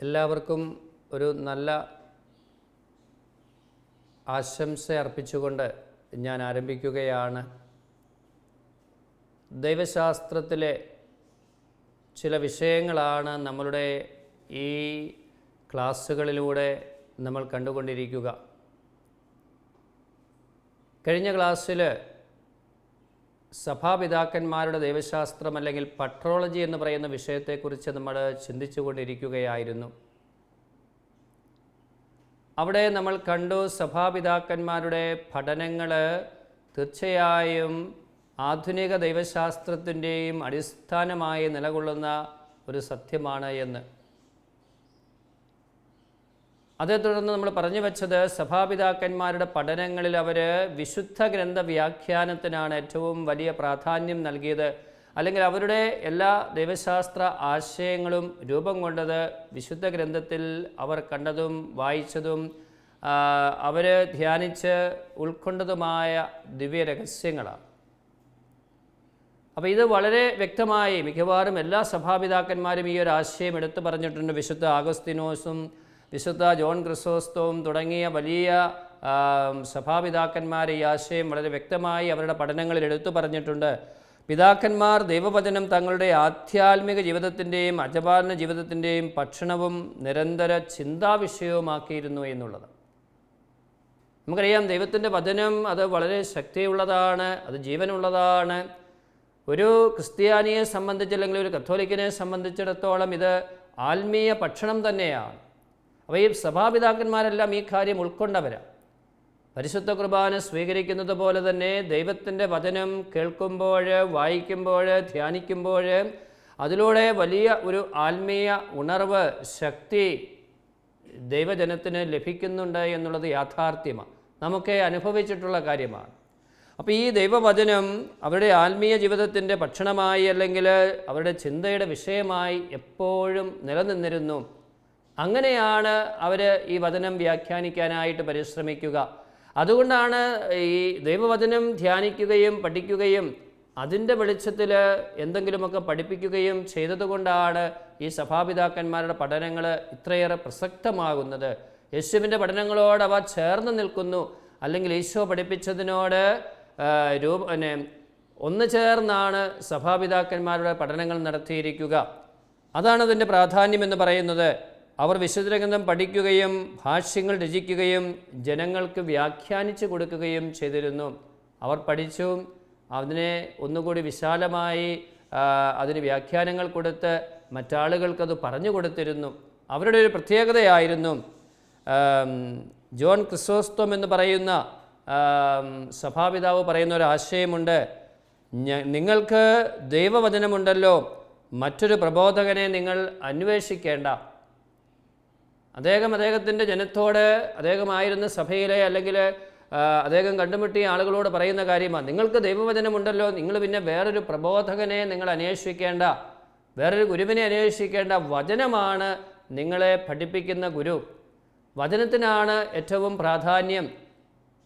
എല്ലാവർക്കും ഒരു നല്ല ആശംസ അർപ്പിച്ചുകൊണ്ട് ഞാൻ ആരംഭിക്കുകയാണ്. ദൈവശാസ്ത്രത്തിലെ ചില വിഷയങ്ങളാണ് നമ്മളുടെ ഈ ക്ലാസ്സുകളിലൂടെ നമ്മൾ കണ്ടുകൊണ്ടിരിക്കുക. കഴിഞ്ഞ ക്ലാസ്സിൽ സഭാപിതാക്കന്മാരുടെ ദൈവശാസ്ത്രം അല്ലെങ്കിൽ പട്രോളജി എന്ന് പറയുന്ന വിഷയത്തെക്കുറിച്ച് നമ്മൾ ചിന്തിച്ചു കൊണ്ടിരിക്കുകയായിരുന്നു. അവിടെ നമ്മൾ കണ്ടു, സഭാപിതാക്കന്മാരുടെ പഠനങ്ങൾ തീർച്ചയായും ആധുനിക ദൈവശാസ്ത്രത്തിൻ്റെയും അടിസ്ഥാനമായി നിലകൊള്ളുന്ന ഒരു സത്യമാണ് എന്ന്. അതേ തുടർന്ന് നമ്മൾ പറഞ്ഞു വച്ചത്, സഭാപിതാക്കന്മാരുടെ പഠനങ്ങളിൽ അവർ വിശുദ്ധ ഗ്രന്ഥ വ്യാഖ്യാനത്തിനാണ് ഏറ്റവും വലിയ പ്രാധാന്യം നൽകിയത്. അല്ലെങ്കിൽ അവരുടെ എല്ലാ ദൈവശാസ്ത്ര ആശയങ്ങളും രൂപം കൊണ്ടത് വിശുദ്ധ ഗ്രന്ഥത്തിൽ അവർ കണ്ടതും വായിച്ചതും അവർ ധ്യാനിച്ച് ഉൾക്കൊണ്ടതുമായ ദിവ്യരഹസ്യങ്ങളാണ്. അപ്പോൾ ഇത് വളരെ വ്യക്തമായി മിക്കവാറും എല്ലാ സഭാപിതാക്കന്മാരും ഈ ഒരു ആശയം എടുത്തു പറഞ്ഞിട്ടുണ്ട്. വിശുദ്ധ ആഗസ്തീനോസും വിശുദ്ധ ജോൺ ക്രിസോസ്റ്റവും തുടങ്ങിയ വലിയ സഭാപിതാക്കന്മാർ ഈ ആശയം വളരെ വ്യക്തമായി അവരുടെ പഠനങ്ങളിൽ എടുത്തു പറഞ്ഞിട്ടുണ്ട്. പിതാക്കന്മാർ ദൈവവചനം തങ്ങളുടെ ആധ്യാത്മിക ജീവിതത്തിൻ്റെയും അജപാലന ജീവിതത്തിൻ്റെയും ഭക്ഷണവും നിരന്തര ചിന്താവിഷയവുമാക്കിയിരുന്നു എന്നുള്ളത്. നമുക്കറിയാം, ദൈവത്തിൻ്റെ വചനം അത് വളരെ ശക്തിയുള്ളതാണ്, അത് ജീവനുള്ളതാണ്. ഒരു ക്രിസ്ത്യാനിയെ സംബന്ധിച്ച് അല്ലെങ്കിൽ ഒരു കത്തോലിക്കനെ സംബന്ധിച്ചിടത്തോളം ഇത് ആത്മീയ ഭക്ഷണം തന്നെയാണ്. അപ്പോൾ ഈ സഭാപിതാക്കന്മാരെല്ലാം ഈ കാര്യം ഉൾക്കൊണ്ടവരാണ്. പരിശുദ്ധ കുർബാന സ്വീകരിക്കുന്നത് പോലെ തന്നെ ദൈവത്തിൻ്റെ വചനം കേൾക്കുമ്പോൾ, വായിക്കുമ്പോൾ, ധ്യാനിക്കുമ്പോൾ അതിലൂടെ വലിയ ഒരു ആത്മീയ ഉണർവ്, ശക്തി ദൈവജനത്തിന് ലഭിക്കുന്നുണ്ട് എന്നുള്ളത് യാഥാർത്ഥ്യമാണ്, നമുക്ക് അനുഭവിച്ചിട്ടുള്ള കാര്യമാണ്. അപ്പോൾ ഈ ദൈവവചനം അവരുടെ ആത്മീയ ജീവിതത്തിൻ്റെ ഭക്ഷണമായി അല്ലെങ്കിൽ അവരുടെ ചിന്തയുടെ വിഷയമായി എപ്പോഴും നിലനിന്നിരുന്നു. അങ്ങനെയാണ് അവർ ഈ വചനം വ്യാഖ്യാനിക്കാനായിട്ട് പരിശ്രമിക്കുക. അതുകൊണ്ടാണ് ഈ ദൈവവചനം ധ്യാനിക്കുകയും പഠിക്കുകയും അതിൻ്റെ വെളിച്ചത്തിൽ എന്തെങ്കിലുമൊക്കെ പഠിപ്പിക്കുകയും ചെയ്തതുകൊണ്ടാണ് ഈ സഭാപിതാക്കന്മാരുടെ പഠനങ്ങൾ ഇത്രയേറെ പ്രസക്തമാകുന്നത്. യേശുവിൻ്റെ പഠനങ്ങളോട് അവ ചേർന്ന് നിൽക്കുന്നു, അല്ലെങ്കിൽ ഈശോ പഠിപ്പിച്ചതിനോട് ഒന്ന് ചേർന്നാണ് സഭാപിതാക്കന്മാരുടെ പഠനങ്ങൾ നടത്തിയിരിക്കുക. അതാണ് അതിൻ്റെ പ്രാധാന്യമെന്ന് പറയുന്നത്. അവർ വിശുദ്ധഗ്രന്ഥം പഠിക്കുകയും ഭാഷ്യങ്ങൾ രചിക്കുകയും ജനങ്ങൾക്ക് വ്യാഖ്യാനിച്ചു കൊടുക്കുകയും ചെയ്തിരുന്നു. അവർ പഠിച്ചു, അതിനെ ഒന്നുകൂടി വിശാലമായി അതിന് വ്യാഖ്യാനങ്ങൾ കൊടുത്ത് മറ്റാളുകൾക്കത് പറഞ്ഞു കൊടുത്തിരുന്നു. അവരുടെ ഒരു പ്രത്യേകതയായിരുന്നു. ജോൺ ക്രിസോസ്റ്റം എന്ന് പറയുന്ന സഭാപിതാവ് പറയുന്ന ഒരു ആശയമുണ്ട്. നിങ്ങൾക്ക് ദൈവവചനമുണ്ടല്ലോ, മറ്റൊരു പ്രബോധകനെ നിങ്ങൾ അന്വേഷിക്കേണ്ട. അദ്ദേഹത്തിൻ്റെ ജനത്തോട്, അദ്ദേഹമായിരുന്ന സഭയിലെ അല്ലെങ്കിൽ അദ്ദേഹം കണ്ടുമുട്ടിയ ആളുകളോട് പറയുന്ന കാര്യമാണ്, നിങ്ങൾക്ക് ദൈവവചനമുണ്ടല്ലോ, നിങ്ങൾ പിന്നെ വേറൊരു പ്രബോധകനെ നിങ്ങൾ അന്വേഷിക്കേണ്ട, വേറൊരു ഗുരുവിനെ അന്വേഷിക്കേണ്ട. വചനമാണ് നിങ്ങളെ പഠിപ്പിക്കുന്ന ഗുരു. വചനത്തിനാണ് ഏറ്റവും പ്രാധാന്യം.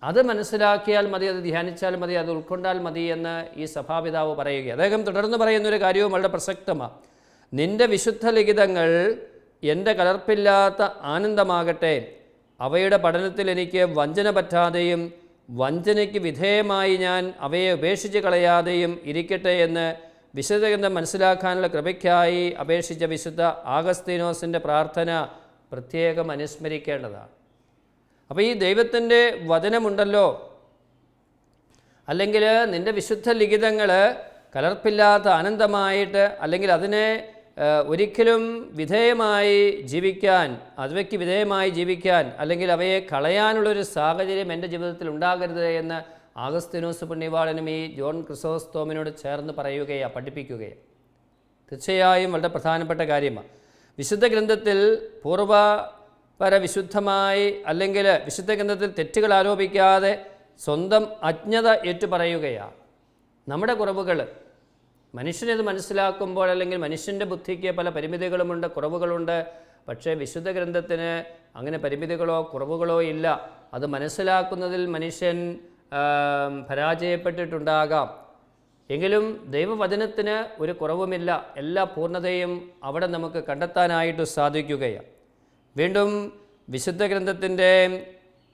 അത് മനസ്സിലാക്കിയാൽ മതി, അത് ധ്യാനിച്ചാൽ മതി, അത് ഉൾക്കൊണ്ടാൽ മതി എന്ന് ഈ സഭാപിതാവ് പറയുക. അദ്ദേഹം തുടർന്ന് പറയുന്നൊരു കാര്യവും വളരെ പ്രസക്തമാണ്. നിന്റെ വിശുദ്ധ ലിഖിതങ്ങൾ എൻ്റെ കലർപ്പില്ലാത്ത ആനന്ദമാകട്ടെ, അവയുടെ പഠനത്തിൽ എനിക്ക് വഞ്ചന പറ്റാതെയും വഞ്ചനയ്ക്ക് വിധേയമായി ഞാൻ അവയെ ഉപേക്ഷിച്ച് കളയാതെയും ഇരിക്കട്ടെ എന്ന് വിശുദ്ധഗ്രന്ഥം മനസ്സിലാക്കാനുള്ള കൃപയ്ക്കായി അപേക്ഷിച്ച വിശുദ്ധ ആഗസ്തീനോസിൻ്റെ പ്രാർത്ഥന പ്രത്യേകം അനുസ്മരിക്കേണ്ടതാണ്. അപ്പോൾ ഈ ദൈവത്തിൻ്റെ വചനമുണ്ടല്ലോ, അല്ലെങ്കിൽ നിൻ്റെ വിശുദ്ധ ലിഖിതങ്ങൾ കലർപ്പില്ലാത്ത ആനന്ദമായിട്ട്, അല്ലെങ്കിൽ അതിനെ ഒരിക്കലും വിധേയമായി ജീവിക്കാൻ, അവയ്ക്ക് വിധേയമായി ജീവിക്കാൻ, അല്ലെങ്കിൽ അവയെ കളയാനുള്ളൊരു സാഹചര്യം എൻ്റെ ജീവിതത്തിൽ ഉണ്ടാകരുത് എന്ന് ആഗസ്തീനോസ് പുണ്യവാളനും ഈ ജോൺ ക്രിസോസ്റ്റോമിനോട് ചേർന്ന് പറയുകയാണ്, പഠിപ്പിക്കുകയാണ്. തീർച്ചയായും വളരെ പ്രധാനപ്പെട്ട കാര്യമാണ്. വിശുദ്ധ ഗ്രന്ഥത്തിൽ വിശുദ്ധമായി അല്ലെങ്കിൽ വിശുദ്ധ ഗ്രന്ഥത്തിൽ തെറ്റുകൾ ആരോപിക്കാതെ സ്വന്തം അജ്ഞത ഏറ്റുപറയുകയാണ്. നമ്മുടെ കുറവുകൾ മനുഷ്യനത് മനസ്സിലാക്കുമ്പോൾ, അല്ലെങ്കിൽ മനുഷ്യൻ്റെ ബുദ്ധിക്ക് പല പരിമിതികളുമുണ്ട്, കുറവുകളുണ്ട്. പക്ഷേ വിശുദ്ധ ഗ്രന്ഥത്തിന് അങ്ങനെ പരിമിതികളോ കുറവുകളോ ഇല്ല. അത് മനസ്സിലാക്കുന്നതിൽ മനുഷ്യൻ പരാജയപ്പെട്ടിട്ടുണ്ടാകാം. എങ്കിലും ദൈവവചനത്തിന് ഒരു കുറവുമില്ല. എല്ലാ പൂർണ്ണതയും അവിടെ നമുക്ക് കണ്ടെത്താനായിട്ട് സാധിക്കുകയാണ്. വീണ്ടും വിശുദ്ധ ഗ്രന്ഥത്തിൻ്റെ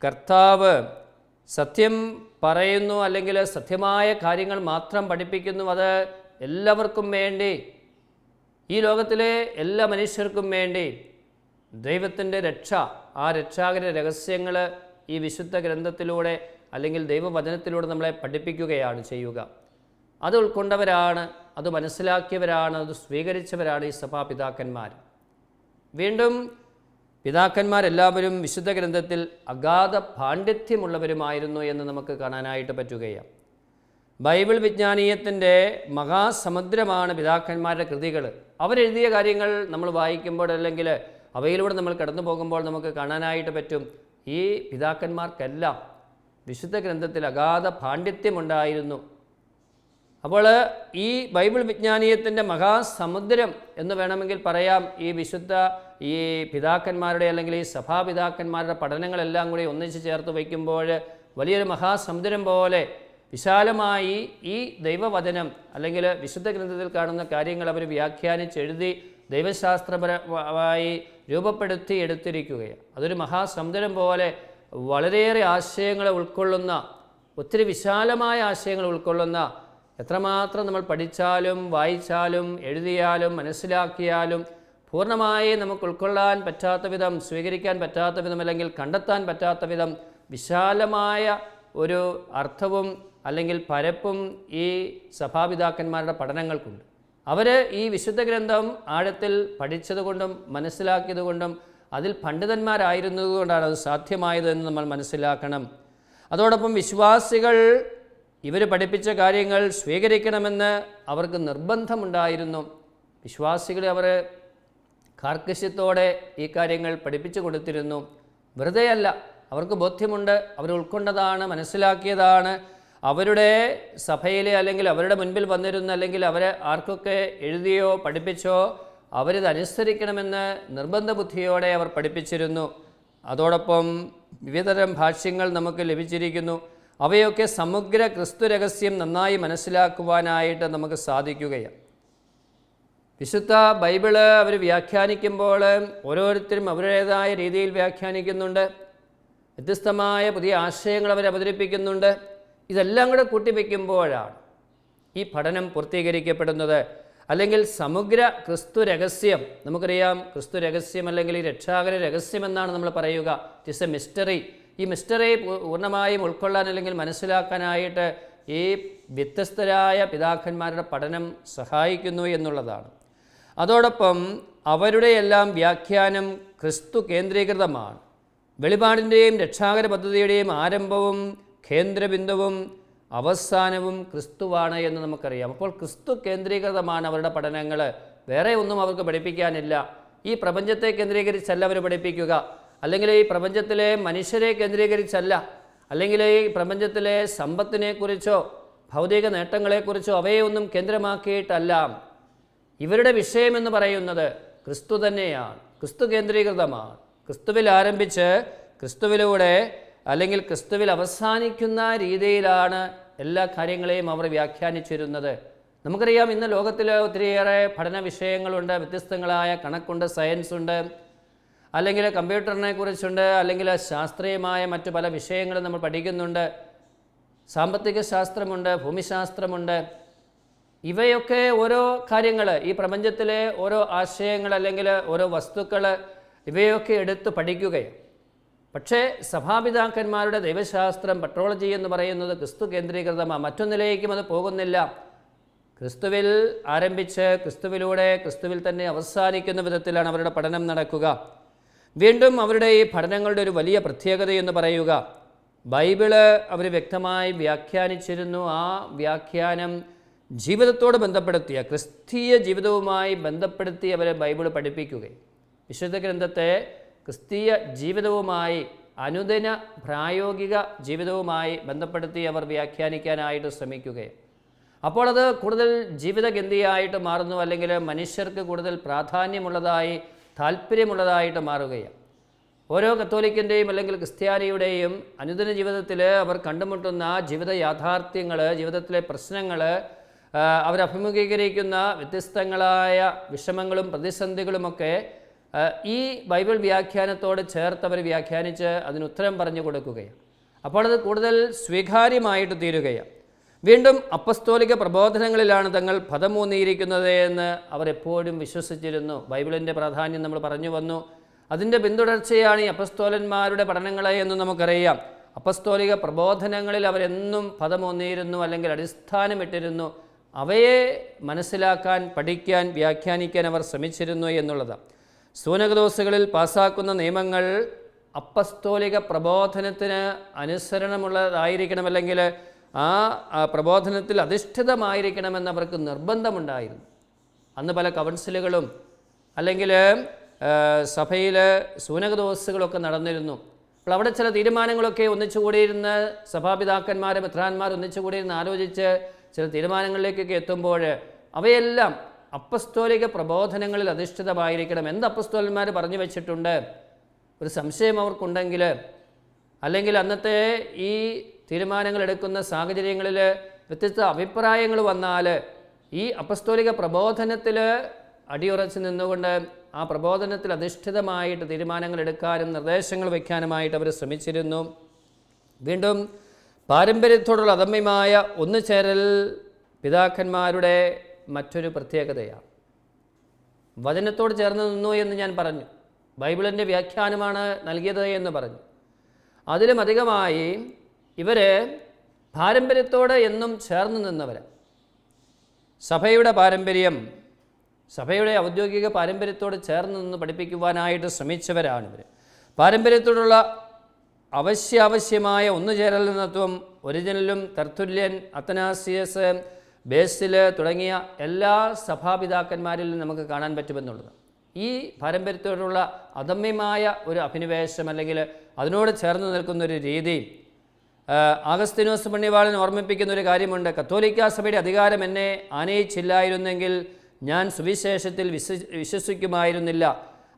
കർത്താവ് സത്യം പറയുന്നു, അല്ലെങ്കിൽ സത്യമായ കാര്യങ്ങൾ മാത്രം പഠിപ്പിക്കുന്നു. അത് എല്ലാവർക്കും വേണ്ടി, ഈ ലോകത്തിലെ എല്ലാ മനുഷ്യർക്കും വേണ്ടി ദൈവത്തിൻ്റെ രക്ഷ, ആ രക്ഷാകര രഹസ്യങ്ങൾ ഈ വിശുദ്ധ ഗ്രന്ഥത്തിലൂടെ അല്ലെങ്കിൽ ദൈവവചനത്തിലൂടെ നമ്മളെ പഠിപ്പിക്കുകയാണ് ചെയ്യുക. അത് ഉൾക്കൊണ്ടവരാണ്, അത് മനസ്സിലാക്കിയവരാണ്, അത് സ്വീകരിച്ചവരാണ് ഈ സഭാപിതാക്കന്മാർ. വീണ്ടും പിതാക്കന്മാരെല്ലാവരും വിശുദ്ധ ഗ്രന്ഥത്തിൽ അഗാധ പാണ്ഡിത്യമുള്ളവരുമായിരുന്നു എന്ന് നമുക്ക് കാണാനായിട്ട് പറ്റുകയാണ്. ബൈബിൾ വിജ്ഞാനീയത്തിൻ്റെ മഹാസമുദ്രമാണ് പിതാക്കന്മാരുടെ കൃതികൾ. അവരെഴുതിയ കാര്യങ്ങൾ നമ്മൾ വായിക്കുമ്പോൾ അല്ലെങ്കിൽ അവയിലൂടെ നമ്മൾ കടന്നു പോകുമ്പോൾ നമുക്ക് കാണാനായിട്ട് പറ്റും, ഈ പിതാക്കന്മാർക്കെല്ലാം വിശുദ്ധ ഗ്രന്ഥത്തിൽ അഗാധ പാണ്ഡിത്യമുണ്ടായിരുന്നു. അപ്പോൾ ഈ ബൈബിൾ വിജ്ഞാനീയത്തിൻ്റെ മഹാസമുദ്രം എന്ന് വേണമെങ്കിൽ പറയാം. ഈ പിതാക്കന്മാരുടെ അല്ലെങ്കിൽ ഈ സഭാപിതാക്കന്മാരുടെ പഠനങ്ങളെല്ലാം കൂടി ഒന്നിച്ച് ചേർത്ത് വയ്ക്കുമ്പോൾ വലിയൊരു മഹാസമുദ്രം പോലെ വിശാലമായി ഈ ദൈവവചനം അല്ലെങ്കിൽ വിശുദ്ധ ഗ്രന്ഥത്തിൽ കാണുന്ന കാര്യങ്ങൾ അവർ വ്യാഖ്യാനിച്ചെഴുതി ദൈവശാസ്ത്രപരമായി രൂപപ്പെടുത്തി എടുത്തിരിക്കുകയാണ്. അതൊരു മഹാസമുദ്രം പോലെ വളരെയേറെ ആശയങ്ങളെ ഉൾക്കൊള്ളുന്ന, ഒത്തിരി വിശാലമായ ആശയങ്ങൾ ഉൾക്കൊള്ളുന്ന, എത്രമാത്രം നമ്മൾ പഠിച്ചാലും വായിച്ചാലും എഴുതിയാലും മനസ്സിലാക്കിയാലും പൂർണ്ണമായി നമുക്ക് ഉൾക്കൊള്ളാൻ പറ്റാത്ത വിധം, സ്വീകരിക്കാൻ പറ്റാത്ത വിധം അല്ലെങ്കിൽ കണ്ടെത്താൻ പറ്റാത്ത വിധം വിശാലമായ ഒരു അർത്ഥവും അല്ലെങ്കിൽ പരപ്പും ഈ സഭാപിതാക്കന്മാരുടെ പഠനങ്ങൾക്കുണ്ട്. അവർ ഈ വിശുദ്ധ ഗ്രന്ഥം ആഴത്തിൽ പഠിച്ചതുകൊണ്ടും മനസ്സിലാക്കിയതുകൊണ്ടും അതിൽ പണ്ഡിതന്മാരായിരുന്നതുകൊണ്ടാണ് അത് സാധ്യമായത് എന്ന് നമ്മൾ മനസ്സിലാക്കണം. അതോടൊപ്പം വിശ്വാസികൾ ഇവർ പഠിപ്പിച്ച കാര്യങ്ങൾ സ്വീകരിക്കണമെന്ന് അവർക്ക് നിർബന്ധമുണ്ടായിരുന്നു. വിശ്വാസികളെ അവർ കാർക്കശ്യത്തോടെ ഈ കാര്യങ്ങൾ പഠിപ്പിച്ചു കൊടുത്തിരുന്നു. വെറുതെയല്ല, അവർക്ക് ബോധ്യമുണ്ട്, അവർ ഉൾക്കൊണ്ടതാണ്, മനസ്സിലാക്കിയതാണ്. അവരുടെ സഭയിലെ അല്ലെങ്കിൽ അവരുടെ മുൻപിൽ വന്നിരുന്ന അല്ലെങ്കിൽ അവരെ ആർക്കൊക്കെ എഴുതിയോ പഠിപ്പിച്ചോ അവരിത് അനുസരിക്കണമെന്ന് നിർബന്ധ ബുദ്ധിയോടെ അവർ പഠിപ്പിച്ചിരുന്നു. അതോടൊപ്പം വിവിധതരം ഭാഷ്യങ്ങൾ നമുക്ക് ലഭിച്ചിരിക്കുന്നു. അവയൊക്കെ സമഗ്ര ക്രിസ്തു രഹസ്യം നന്നായി മനസ്സിലാക്കുവാനായിട്ട് നമുക്ക് സാധിക്കുകയാണ്. വിശുദ്ധ ബൈബിള് അവർ വ്യാഖ്യാനിക്കുമ്പോൾ ഓരോരുത്തരും അവരുടേതായ രീതിയിൽ വ്യാഖ്യാനിക്കുന്നുണ്ട്. വ്യത്യസ്തമായ പുതിയ ആശയങ്ങൾ അവർ അവതരിപ്പിക്കുന്നുണ്ട്. ഇതെല്ലാം കൂടെ കൂട്ടിവെക്കുമ്പോഴാണ് ഈ പഠനം പൂർത്തീകരിക്കപ്പെടുന്നത്. അല്ലെങ്കിൽ സമഗ്ര ക്രിസ്തു രഹസ്യം, നമുക്കറിയാം ക്രിസ്തു രഹസ്യം അല്ലെങ്കിൽ ഈ രക്ഷാകര രഹസ്യം എന്നാണ് നമ്മൾ പറയുക. It is A mystery. ഈ മിസ്റ്ററി പൂർണ്ണമായും ഉൾക്കൊള്ളാൻ അല്ലെങ്കിൽ മനസ്സിലാക്കാനായിട്ട് ഈ വ്യത്യസ്തരായ പിതാക്കന്മാരുടെ പഠനം സഹായിക്കുന്നു എന്നുള്ളതാണ്. അതോടൊപ്പം അവരുടെ എല്ലാം വ്യാഖ്യാനം ക്രിസ്തു കേന്ദ്രീകൃതമാണ്. വെളിപാടിൻ്റെയും രക്ഷാകര പദ്ധതിയുടെയും ആരംഭവും കേന്ദ്രബിന്ദുവും അവസാനവും ക്രിസ്തുവാണ് എന്ന് നമുക്കറിയാം. അപ്പോൾ ക്രിസ്തു കേന്ദ്രീകൃതമാണ് അവരുടെ പഠനങ്ങൾ. വേറെ ഒന്നും അവർക്ക് പഠിപ്പിക്കാനില്ല. ഈ പ്രപഞ്ചത്തെ കേന്ദ്രീകരിച്ചല്ല അവർ പഠിപ്പിക്കുക, അല്ലെങ്കിൽ ഈ പ്രപഞ്ചത്തിലെ മനുഷ്യരെ കേന്ദ്രീകരിച്ചല്ല, അല്ലെങ്കിൽ ഈ പ്രപഞ്ചത്തിലെ സമ്പത്തിനെക്കുറിച്ചോ ഭൗതിക നേട്ടങ്ങളെക്കുറിച്ചോ അവയൊന്നും കേന്ദ്രമാക്കിയിട്ടല്ല. ഇവരുടെ വിഷയമെന്ന് പറയുന്നത് ക്രിസ്തു തന്നെയാണ്, ക്രിസ്തു കേന്ദ്രീകൃതമാണ്. ക്രിസ്തുവിൽ ആരംഭിച്ച് ക്രിസ്തുവിലൂടെ അല്ലെങ്കിൽ ക്രിസ്തുവിൽ അവസാനിക്കുന്ന രീതിയിലാണ് എല്ലാ കാര്യങ്ങളെയും അവർ വ്യാഖ്യാനിച്ചിരുന്നത്. നമുക്കറിയാം ഇന്ന് ലോകത്തിൽ ഒത്തിരിയേറെ പഠന വിഷയങ്ങളുണ്ട്. വ്യത്യസ്തങ്ങളായ കണക്കുണ്ട്, സയൻസ് ഉണ്ട്, അല്ലെങ്കിൽ കമ്പ്യൂട്ടറിനെ കുറിച്ചുണ്ട്, അല്ലെങ്കിൽ ശാസ്ത്രീയമായ മറ്റു പല വിഷയങ്ങളും നമ്മൾ പഠിക്കുന്നുണ്ട്. സാമ്പത്തിക ശാസ്ത്രമുണ്ട്, ഭൂമിശാസ്ത്രമുണ്ട്. ഇവയൊക്കെ ഓരോ കാര്യങ്ങൾ, ഈ പ്രപഞ്ചത്തിലെ ഓരോ ആശയങ്ങൾ അല്ലെങ്കിൽ ഓരോ വസ്തുക്കൾ, ഇവയൊക്കെ എടുത്ത് പഠിക്കുകയാണ്. പക്ഷേ സഭാപിതാക്കന്മാരുടെ ദൈവശാസ്ത്രം, പെട്രോളജി എന്ന് പറയുന്നത് ക്രിസ്തു കേന്ദ്രീകൃതമാണ്. മറ്റൊന്നിലേക്കും അത് പോകുന്നില്ല. ക്രിസ്തുവിൽ ആരംഭിച്ച് ക്രിസ്തുവിലൂടെ ക്രിസ്തുവിൽ തന്നെ അവസാനിക്കുന്ന വിധത്തിലാണ് അവരുടെ പഠനം നടക്കുക. വീണ്ടും അവരുടെ ഈ പഠനങ്ങളുടെ ഒരു വലിയ പ്രത്യേകത എന്ന് പറയുക, ബൈബിള് അവർ വ്യക്തമായി വ്യാഖ്യാനിച്ചിരുന്നു. ആ വ്യാഖ്യാനം ജീവിതത്തോട് ബന്ധപ്പെടുത്തിയ, ക്രിസ്തീയ ജീവിതവുമായി ബന്ധപ്പെടുത്തി അവരെ ബൈബിള് പഠിപ്പിക്കുകയും വിശുദ്ധ ഗ്രന്ഥത്തെ ക്രിസ്തീയ ജീവിതവുമായി, അനുദിന പ്രായോഗിക ജീവിതവുമായി ബന്ധപ്പെടുത്തി അവർ വ്യാഖ്യാനിക്കാനായിട്ട് ശ്രമിക്കുകയും അപ്പോൾ അത് കൂടുതൽ ജീവിതഗന്ധിയായിട്ട് മാറുന്നു, അല്ലെങ്കിൽ മനുഷ്യർക്ക് കൂടുതൽ പ്രാധാന്യമുള്ളതായി, താല്പര്യമുള്ളതായിട്ട് മാറുകയാണ്. ഓരോ കത്തോലിക്കൻ്റെയും അല്ലെങ്കിൽ ക്രിസ്ത്യാനിയുടെയും അനുദിന ജീവിതത്തിൽ അവർ കണ്ടുമുട്ടുന്ന ജീവിത യാഥാർത്ഥ്യങ്ങൾ, ജീവിതത്തിലെ പ്രശ്നങ്ങൾ, അവരഭിമുഖീകരിക്കുന്ന വ്യത്യസ്തങ്ങളായ വിഷമങ്ങളും പ്രതിസന്ധികളുമൊക്കെ ഈ ബൈബിൾ വ്യാഖ്യാനത്തോട് ചേർത്ത് അവർ വ്യാഖ്യാനിച്ച് അതിന് ഉത്തരം പറഞ്ഞു കൊടുക്കുകയാണ്. അപ്പോൾ അത് കൂടുതൽ സ്വീകാര്യമായിട്ട് തീരുകയാണ്. വീണ്ടും അപ്പസ്തോലിക പ്രബോധനങ്ങളിലാണ് തങ്ങൾ പദമൂന്നിയിരിക്കുന്നത് എന്ന് അവർ എപ്പോഴും വിശ്വസിച്ചിരുന്നു. ബൈബിളിൻ്റെ പ്രാധാന്യം നമ്മൾ പറഞ്ഞു വന്നു. അതിൻ്റെ പിന്തുടർച്ചയാണ് ഈ അപ്പസ്തോലന്മാരുടെ പഠനങ്ങളെ എന്ന് നമുക്കറിയാം. അപ്പസ്തോലിക പ്രബോധനങ്ങളിൽ അവരെന്നും പദമൂന്നിയിരുന്നു, അല്ലെങ്കിൽ അടിസ്ഥാനമിട്ടിരുന്നു. അവയെ മനസ്സിലാക്കാൻ, പഠിക്കാൻ, വ്യാഖ്യാനിക്കാൻ അവർ ശ്രമിച്ചിരുന്നു എന്നുള്ളതാണ്. സൂനകദോസുകളിൽ പാസ്സാക്കുന്ന നിയമങ്ങൾ അപ്പസ്തോലിക പ്രബോധനത്തിന് അനുസരണമുള്ളതായിരിക്കണം, അല്ലെങ്കിൽ ആ പ്രബോധനത്തിൽ അധിഷ്ഠിതമായിരിക്കണമെന്ന് അവർക്ക് നിർബന്ധമുണ്ടായിരുന്നു. അന്ന് പല കൗൺസിലുകളും അല്ലെങ്കിൽ സഭയിൽ സൂനകദോസുകളൊക്കെ നടന്നിരുന്നു. അപ്പോൾ അവിടെ ചില തീരുമാനങ്ങളൊക്കെ ഒന്നിച്ചുകൂടിയിരുന്ന് സഭാപിതാക്കന്മാർ, മെത്രാന്മാർ ഒന്നിച്ചുകൂടിയിരുന്ന് ആലോചിച്ച് ചില തീരുമാനങ്ങളിലേക്കൊക്കെ എത്തുമ്പോൾ അവയെല്ലാം അപ്പസ്തോലിക പ്രബോധനങ്ങളിൽ അധിഷ്ഠിതമായിരിക്കണം. എന്ത് അപ്പസ്തോലന്മാർ പറഞ്ഞു വെച്ചിട്ടുണ്ട്, ഒരു സംശയം അവർക്കുണ്ടെങ്കിൽ, അല്ലെങ്കിൽ അന്നത്തെ ഈ തീരുമാനങ്ങൾ എടുക്കുന്ന സാഹചര്യങ്ങളിൽ വ്യത്യസ്ത അഭിപ്രായങ്ങൾ വന്നാൽ ഈ അപ്പസ്തോലിക പ്രബോധനത്തിൽ അടിയുറച്ച് നിന്നുകൊണ്ട് ആ പ്രബോധനത്തിൽ അധിഷ്ഠിതമായിട്ട് തീരുമാനങ്ങൾ എടുക്കാനും നിർദ്ദേശങ്ങൾ വയ്ക്കാനുമായിട്ട് അവർ ശ്രമിച്ചിരുന്നു. വീണ്ടും പാരമ്പര്യത്തോടുള്ള അദമ്യമായ ഒന്നുചേരൽ പിതാക്കന്മാരുടെ മറ്റൊരു പ്രത്യേകതയാണ്. വചനത്തോട് ചേർന്ന് നിന്നു എന്ന് ഞാൻ പറഞ്ഞു, ബൈബിളിൻ്റെ വ്യാഖ്യാനമാണ് നൽകിയത് എന്ന് പറഞ്ഞു. അതിലും അധികമായി ഇവർ പാരമ്പര്യത്തോട് എന്നും ചേർന്ന് നിന്നവരാണ്. സഭയുടെ പാരമ്പര്യം, സഭയുടെ ഔദ്യോഗിക പാരമ്പര്യത്തോട് ചേർന്ന് നിന്ന് പഠിപ്പിക്കുവാനായിട്ട് ശ്രമിച്ചവരാണ് ഇവർ. പാരമ്പര്യത്തോടുള്ള അവശ്യാവശ്യമായ ഒന്നുചേരൽ തത്വം ഒറിജിനലും തർത്തുല്യൻ, അത്തനാസിയസ്, ബേസിൽ തുടങ്ങിയ എല്ലാ സഭാപിതാക്കന്മാരിലും നമുക്ക് കാണാൻ പറ്റുമെന്നുള്ളത്. ഈ പാരമ്പര്യത്തോടുള്ള അദമ്യമായ ഒരു അഭിനിവേശം, അല്ലെങ്കിൽ അതിനോട് ചേർന്ന് നിൽക്കുന്നൊരു രീതി ആഗസ്തീനോസ് പുണ്യവാളൻ ഓർമ്മിപ്പിക്കുന്ന ഒരു കാര്യമുണ്ട്. കത്തോലിക്കാ സഭയുടെ അധികാരം എന്നെ ആനയിച്ചില്ലായിരുന്നെങ്കിൽ ഞാൻ സുവിശേഷത്തിൽ വിശ്വസിക്കുമായിരുന്നില്ല.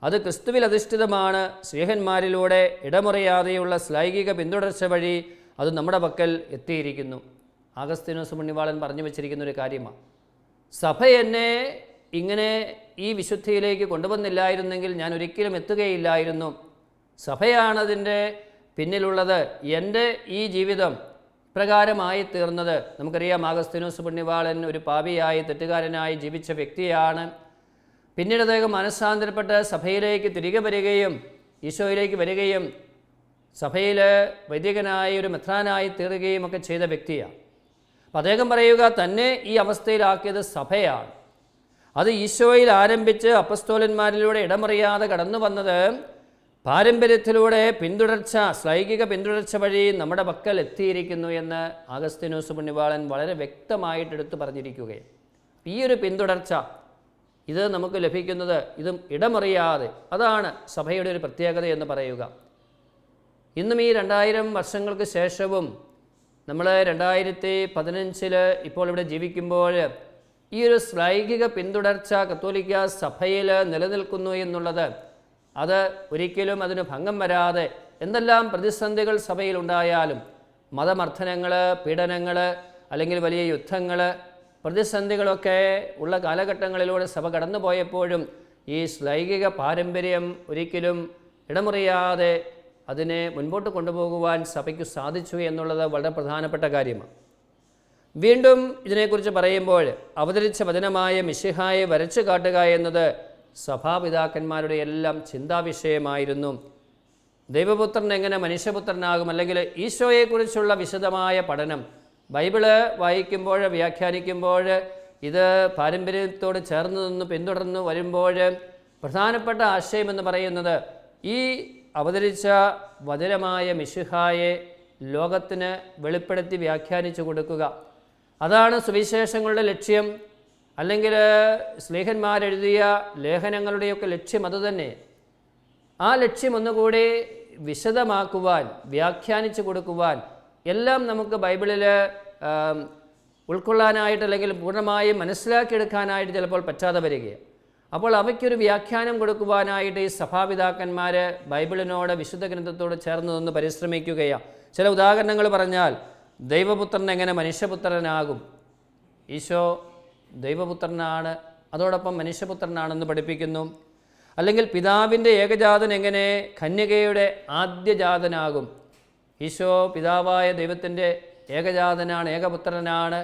അത് ക്രിസ്തുവിൽ അധിഷ്ഠിതമാണ്. സ്നേഹന്മാരിലൂടെ ഇടമുറിയാതെയുള്ള ശ്ലൈകിക പിന്തുടർച്ച വഴി അത് നമ്മുടെ പക്കൽ എത്തിയിരിക്കുന്നു. ആഗസ്തീനോസ് പുണ്യവാളൻ പറഞ്ഞു വച്ചിരിക്കുന്ന ഒരു കാര്യമാണ്. സഭ എന്നെ ഇങ്ങനെ ഈ വിശുദ്ധിയിലേക്ക് കൊണ്ടുവന്നില്ലായിരുന്നെങ്കിൽ ഞാൻ ഒരിക്കലും എത്തുകയില്ലായിരുന്നു. സഭയാണതിൻ്റെ പിന്നിലുള്ളത്. എൻ്റെ ഈ ജീവിതം പ്രകാരമായി തീർന്നത് നമുക്കറിയാം. ആഗസ്തീനോസ് പുണ്യവാളൻ ഒരു പാപിയായി, തെറ്റുകാരനായി ജീവിച്ച വ്യക്തിയാണ്. പിന്നീട് അദ്ദേഹം മനസ്സാന്തരപ്പെട്ട് സഭയിലേക്ക് തിരികെ വരികയും ഈശോയിലേക്ക് വരികയും സഭയിൽ വൈദികനായി ഒരു മെത്രാനായി തീരുകയും ഒക്കെ ചെയ്ത വ്യക്തിയാണ്. അപ്പം അദ്ദേഹം പറയുക, തന്നെ ഈ അവസ്ഥയിലാക്കിയത് സഭയാണ്. അത് ഈശോയിൽ ആരംഭിച്ച് അപ്പസ്തോലന്മാരിലൂടെ ഇടമറിയാതെ കടന്നു വന്നത് പാരമ്പര്യത്തിലൂടെ പിന്തുടർച്ച, ശ്ലൈകിക പിന്തുടർച്ച വഴി നമ്മുടെ പക്കൽ എത്തിയിരിക്കുന്നു എന്ന് ആഗസ്തീനോസ് പുണ്യവാളൻ വളരെ വ്യക്തമായിട്ട് എടുത്തു പറഞ്ഞിരിക്കുകയാണ്. ഈ ഒരു പിന്തുടർച്ച ഇത് നമുക്ക് ലഭിക്കുന്നത് ഇതും ഇടമറിയാതെ, അതാണ് സഭയുടെ ഒരു പ്രത്യേകത എന്ന് പറയുക. ഇന്നും ഈ 2000 വർഷങ്ങൾക്ക് ശേഷവും നമ്മൾ 2015 ഇപ്പോൾ ഇവിടെ ജീവിക്കുമ്പോൾ ഈ ഒരു ശ്ലൈകിക പിന്തുടർച്ച കത്തോലിക്ക സഭയിൽ നിലനിൽക്കുന്നു എന്നുള്ളത്, അത് ഒരിക്കലും അതിന് ഭംഗം വരാതെ എന്തെല്ലാം പ്രതിസന്ധികൾ സഭയിലുണ്ടായാലും, മതമർദ്ദനങ്ങൾ, പീഡനങ്ങൾ, അല്ലെങ്കിൽ വലിയ യുദ്ധങ്ങൾ, പ്രതിസന്ധികളൊക്കെ ഉള്ള കാലഘട്ടങ്ങളിലൂടെ സഭ കടന്നു പോയപ്പോഴും ഈ ശ്ലൈകിക പാരമ്പര്യം ഒരിക്കലും ഇടമുറിയാതെ അതിനെ മുൻപോട്ട് കൊണ്ടുപോകുവാൻ സഭയ്ക്ക് സാധിച്ചു എന്നുള്ളത് വളരെ പ്രധാനപ്പെട്ട കാര്യമാണ്. വീണ്ടും ഇതിനെക്കുറിച്ച് പറയുമ്പോൾ അവതരിച്ച വചനമായ മിശിഹായെ വരച്ചു കാട്ടുക എന്നത് സഭാപിതാക്കന്മാരുടെ എല്ലാം ചിന്താവിഷയമായിരുന്നു. ദൈവപുത്രൻ എങ്ങനെ മനുഷ്യപുത്രനാകും, അല്ലെങ്കിൽ ഈശോയെക്കുറിച്ചുള്ള വിശദമായ പഠനം ബൈബിള് വായിക്കുമ്പോൾ, വ്യാഖ്യാനിക്കുമ്പോൾ, ഇത് പാരമ്പര്യത്തോട് ചേർന്ന് നിന്ന് പിന്തുടർന്ന് വരുമ്പോൾ പ്രധാനപ്പെട്ട ആശയമെന്ന് പറയുന്നത് ഈ അവതരിച്ച വചനമായ മിശിഹായെ ലോകത്തിന് വെളിപ്പെടുത്തി വ്യാഖ്യാനിച്ചു കൊടുക്കുക. അതാണ് സുവിശേഷങ്ങളുടെ ലക്ഷ്യം, അല്ലെങ്കിൽ സ്ലീഹന്മാരെഴുതിയ ലേഖനങ്ങളുടെയൊക്കെ ലക്ഷ്യം അതുതന്നെ. ആ ലക്ഷ്യം ഒന്നുകൂടി വിശദമാക്കുവാൻ, വ്യാഖ്യാനിച്ചു കൊടുക്കുവാൻ, എല്ലാം നമുക്ക് ബൈബിളിൽ ഉൾക്കൊള്ളാനായിട്ട് അല്ലെങ്കിൽ പൂർണ്ണമായും മനസ്സിലാക്കിയെടുക്കാനായിട്ട് ചിലപ്പോൾ പറ്റാതെ വരികയാണ്. അപ്പോൾ അവയ്ക്കൊരു വ്യാഖ്യാനം കൊടുക്കുവാനായിട്ട് ഈ സഭാപിതാക്കന്മാർ ബൈബിളിനോട്, വിശുദ്ധ ഗ്രന്ഥത്തോട് ചേർന്ന് നിന്ന് പരിശ്രമിക്കുകയാണ്. ചില ഉദാഹരണങ്ങൾ പറഞ്ഞാൽ, ദൈവപുത്രൻ എങ്ങനെ മനുഷ്യപുത്രനാകും? ഈശോ ദൈവപുത്രനാണ്, അതോടൊപ്പം മനുഷ്യപുത്രനാണെന്ന് പഠിപ്പിക്കുന്നു. അല്ലെങ്കിൽ പിതാവിൻ്റെ ഏകജാതൻ എങ്ങനെ കന്യകയുടെ ആദ്യജാതനാകും? ഈശോ പിതാവായ ദൈവത്തിൻ്റെ ഏകജാതനാണ്, ഏകപുത്രനാണ്.